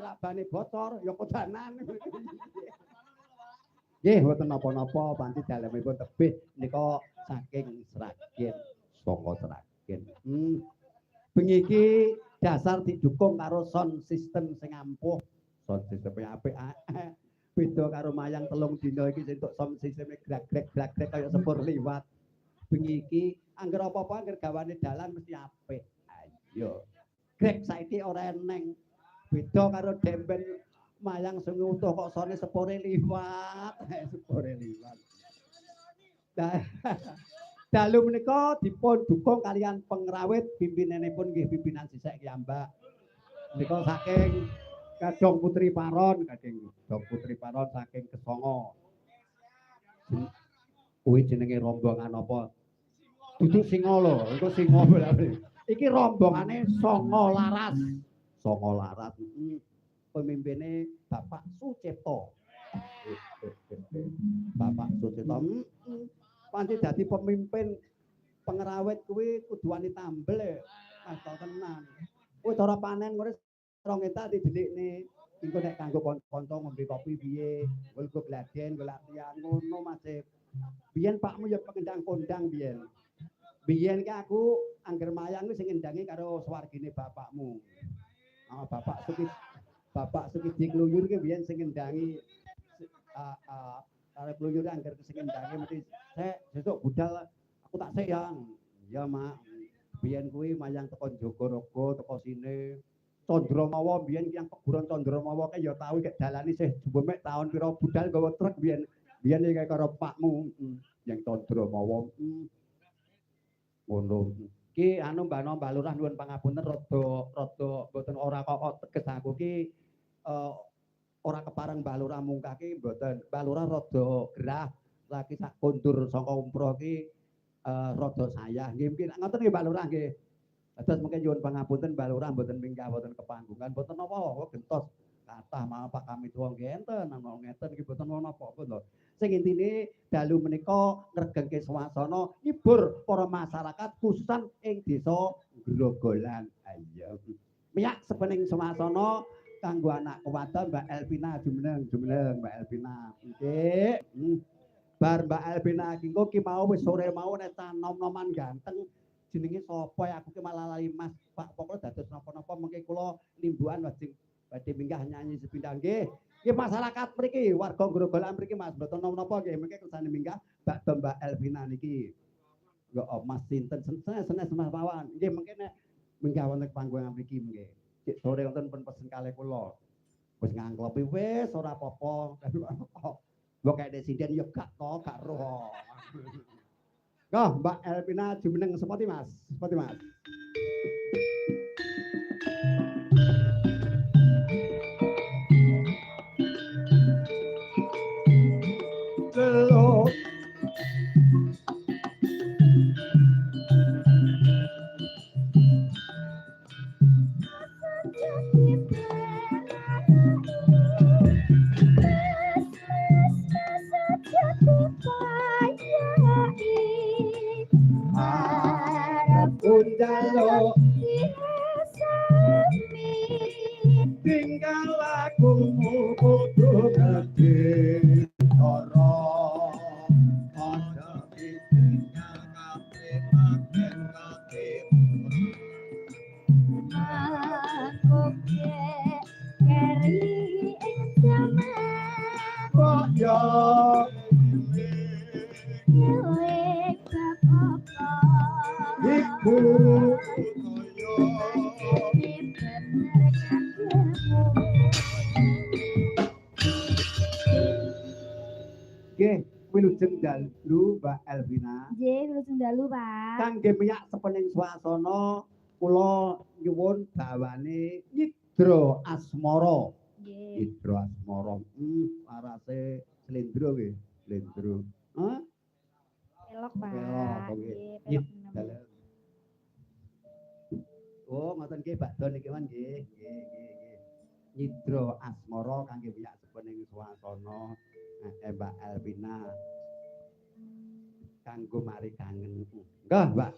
nek bane bocor ya kodanan. Nggih, mboten napa-napa panci dalemipun tebih nika saking Sragen, saka Sragen. Bengi iki dasar didukung karo sound system sing ampuh. Sound system apik. Beda karo mayang telung dina iki sing entuk sound systeme grag-greg kaya sepur liwat. Bengi iki angger apa-apa angger gawane dalan mesti apik. Ayo. Greg saiki ora eneng. Beda karo demben mayang sing utuh kok sone sepure liwat. Sepure liwat. Dalu menika dipun dukung kalian pengrawit pimpinanipun nggih pimpinan sisek Kyambak. Menika saking Kadong Putri Paron, Kadong Putri Paron saking Kesongo. Kuwi jenenge rombongan apa? Dudu singa lho, iku singa boleh. Iki rombongane Songo Laras. Songo Laras. Pemimpinnya Bapak Sucipto. Bapak Sucipto. Panci dadi pemimpin pengrawit kuwi kudu wani tambel ya. Mas tenan. Kuwi cara panen ngene rong eta didelikne. Engko nek kanggo kanca ngombe kopi piye, nggo gladen, nggo latihan ngono Mas. Biyen pakmu ya pengendang kondang biyen. Biyen ki aku angger mayang wis sing ngendangi karo swargine bapakmu. Bapak Sukidi Kluyur ki biyen sing ngendangi karo Kluyur angger sing ngendangi mesti sek sesuk budal aku tak sik yang. Iya, Mak. Biyen kuwi mayang teko Jogorogo, teko sine. Candramawa biyen ki yang peguron Candramawa ki ya tau kek dalane sih jumek tahun pira budal nggawa truk biyen. Biyen iki karo pakmu yang Candramawa. Ngono. Ki anu Mbak Lurah nuwun pangapunten rada mboten ora kok teges aku ki ora kepareng Mbak Lurah mungkah ki mboten. Mbak Lurah rada gerah lagi sak kondur saka umroh ki rada sayah. Nggih mungkin ngoten nggih Mbak Lurah nggih. Dados mungkin nyuwun pangapunten Mbak Lurah mboten minggah wonten kepanggungan mboten napa gentos kathah malah Pak kami tuwa nggih enten ana ngeten iki mboten napa-napa lho. Sing intine dalu menika ngregengke swasana ngibur para masyarakat khususan ing desa Grogolan. Ayo. Miyak sepening swasana kanggo anak wadon Mbak Elvina jumeneng Mbak Elvina. Nggih. Bar Mbak Elvina engko ki mau wis sore mau nek nom-noman ganteng jenenge sapa ya aku ki malah lali Mas Pak pokoke dados napa-napa mengke kula nimbuhan badhe minggah nyanyi sepindhah nggih. Nggih masyarakat mriki warga Grogolan mriki Mas mboten napa nggih mengke kersane minggah Mbak Elvina niki. Ya Mas sinten senes mawon. Nggih mengke nek minggah wonten panggungan mriki nggih. Cek sore wonten pun pesen kalih kula. Wis ngangklopi wis ora apa-apa. Mbok kaya presiden ya gak roh. Kah Mbak Elvina jumeneng sepati Mas. Sepati Mas. Lelo Undalo tinggal lakumu kudu ngerti ora ada pikinya kape makin kaki aku keri sama kok yo iku nggih wilujeng dalu Mbak Elvina. Nggih, wilujeng dalu, Pak. Kangge miyak sepening swasana kula nyuwun bawane Nyidra Asmara. Nggih. Nyidra Asmara. Arase slendro nggih, slendro. Hah? Pelok, Pak. Nggih, pelok. Oh, ngoten nggih bakdo niki man nggih. Nggih. Nyidra Asmara kangge miyak sepening swasana. Mbak Elvina kanggo mari kangen. Enggak, Mbak.